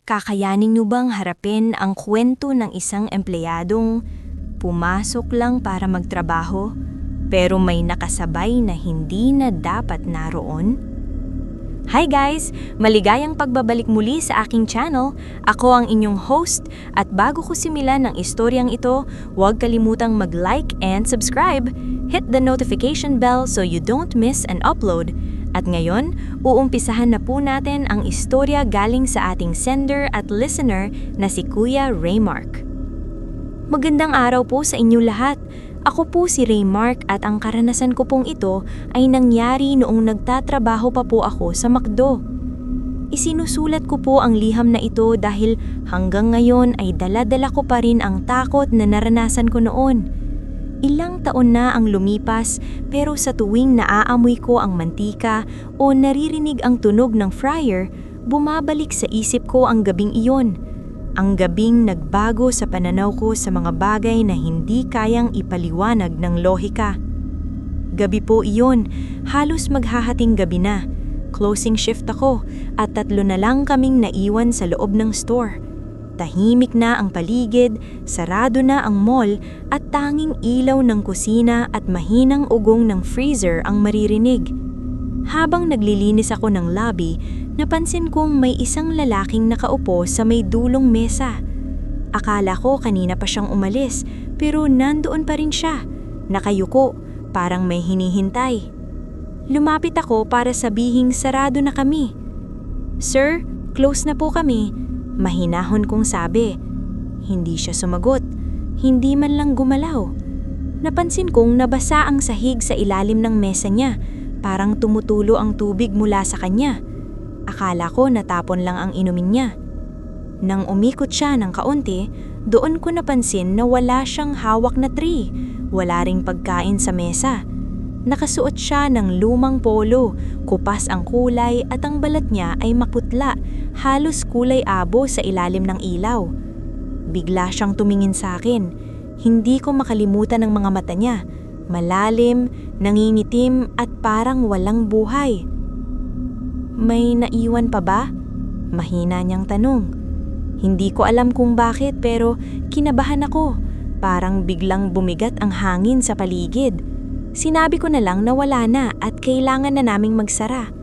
Kakayanin niyo bang harapin ang kwento ng isang empleyadong pumasok lang para magtrabaho pero may nakasabay na hindi na dapat naroon? Hi guys! Maligayang pagbabalik muli sa aking channel. Ako ang inyong host at bago ko simulan ng istoryang ito, huwag kalimutang mag-like and subscribe. Hit the notification bell so you don't miss an upload. At ngayon, uumpisahan na po natin ang istorya galing sa ating sender at listener na si Kuya Raymark. Magandang araw po sa inyo lahat. Ako po si Raymark at ang karanasan ko pong ito ay nangyari noong nagtatrabaho pa po ako sa McDo. Isinusulat ko po ang liham na ito dahil hanggang ngayon ay dala-dala ko pa rin ang takot na naranasan ko noon. Ilang taon na ang lumipas pero sa tuwing naaamoy ko ang mantika o naririnig ang tunog ng fryer, bumabalik sa isip ko ang gabing iyon. Ang gabing nagbago sa pananaw ko sa mga bagay na hindi kayang ipaliwanag ng lohika. Gabi po iyon, halos maghahating gabi na. Closing shift ako at 3 na lang kaming naiwan sa loob ng store. Tahimik na ang paligid, sarado na ang mall at tanging ilaw ng kusina at mahinang ugong ng freezer ang maririnig. Habang naglilinis ako ng lobby, napansin kong may isang lalaking nakaupo sa may dulong mesa. Akala ko kanina pa siyang umalis pero nandoon pa rin siya, nakayuko, parang may hinihintay. Lumapit ako para sabihing sarado na kami. "Sir, close na po kami." Mahinahon kong sabi. Hindi siya sumagot. Hindi man lang gumalaw. Napansin kong nabasa ang sahig sa ilalim ng mesa niya. Parang tumutulo ang tubig mula sa kanya. Akala ko natapon lang ang inumin niya. Nang umikot siya ng kaunti, doon ko napansin na wala siyang hawak na tray. Wala ring pagkain sa mesa. Nakasuot siya ng lumang polo, kupas ang kulay at ang balat niya ay maputla, halos kulay abo sa ilalim ng ilaw. Bigla siyang tumingin sa akin. Hindi ko makalimutan ang mga mata niya, malalim, nangingitim at parang walang buhay. "May naiwan pa ba?" Mahina niyang tanong. Hindi ko alam kung bakit pero kinabahan ako. Parang biglang bumigat ang hangin sa paligid. Sinabi ko na lang na wala na at kailangan na naming magsara.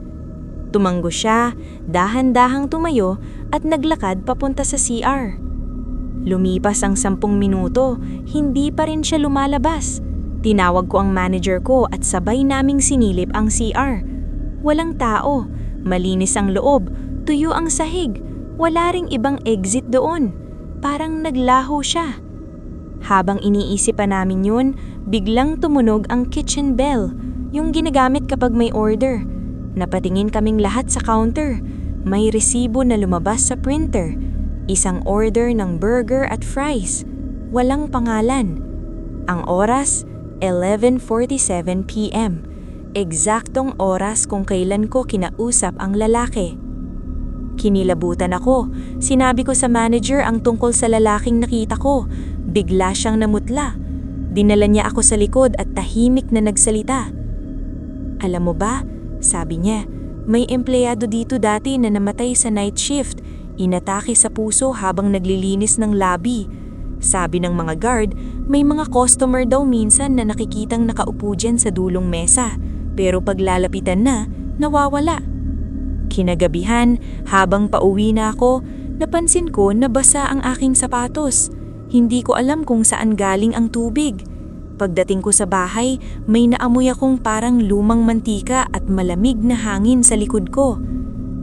Tumanggo siya, dahan-dahang tumayo at naglakad papunta sa CR. Lumipas ang 10 minuto, hindi pa rin siya lumalabas. Tinawag ko ang manager ko at sabay naming sinilip ang CR. Walang tao, malinis ang loob, tuyo ang sahig, wala ring ibang exit doon. Parang naglaho siya. Habang iniisip pa namin yun, biglang tumunog ang kitchen bell, yung ginagamit kapag may order. Napatingin kaming lahat sa counter. May resibo na lumabas sa printer. Isang order ng burger at fries. Walang pangalan. Ang oras, 11:47 p.m. Eksaktong oras kung kailan ko kinausap ang lalaki. Kinilabutan ako. Sinabi ko sa manager ang tungkol sa lalaking nakita ko. Bigla siyang namutla. Dinala niya ako sa likod at tahimik na nagsalita. "Alam mo ba," sabi niya, "may empleyado dito dati na namatay sa night shift. Inatake sa puso habang naglilinis ng lobby. Sabi ng mga guard, may mga customer daw minsan na nakikitang nakaupo dyan sa dulong mesa. Pero paglalapitan na, nawawala." Kinagabihan, habang pauwi na ako, napansin ko na basa ang aking sapatos. Hindi ko alam kung saan galing ang tubig. Pagdating ko sa bahay, may naamoy akong parang lumang mantika at malamig na hangin sa likod ko.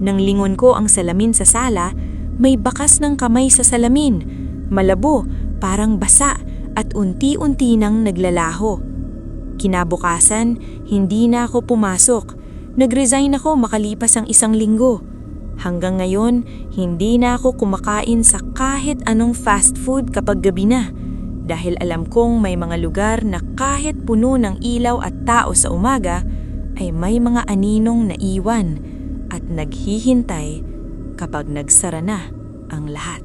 Nang lingon ko ang salamin sa sala, may bakas ng kamay sa salamin. Malabo, parang basa at unti-unti nang naglalaho. Kinabukasan, hindi na ako pumasok. Nag-resign ako makalipas ang 1 linggo. Hanggang ngayon, hindi na ako kumakain sa kahit anong fast food kapag gabi na. Dahil alam kong may mga lugar na kahit puno ng ilaw at tao sa umaga, ay may mga aninong naiwan at naghihintay kapag nagsara na ang lahat.